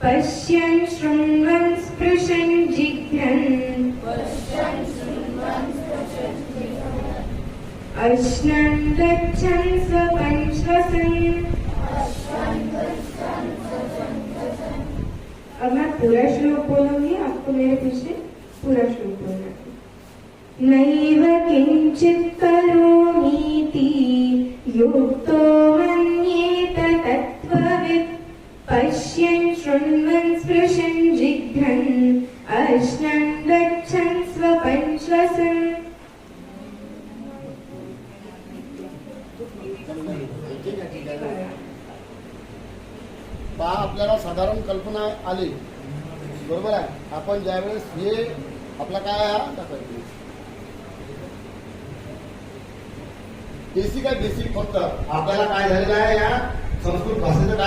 पश्यन् शृण्वन् स्पृशन् जिघ्रन् अश्नन् गच्छन् स्वपन् श्वसन्। अब मैं पूरा श्लोक बोलूंगी, आपको मेरे पीछे पूरा श्लोक बोलना है। नैव किंचित् करोमीति युक्तो मन्येत तत्त्ववित् पश्यन् शृण्वन् स्पृशन् जिघ्रन् अश्नन् गच्छन् स्वपन् श्वसन्। पहा, आपल्याला साधारण कल्पना आली, बरोबर आहे. आपण ज्यावेळेस हे आपला काय आहे बेसिक आहे, बेसिक फक्त आपल्याला काय झालेलं आहे या संस्कृत भाषेचं काय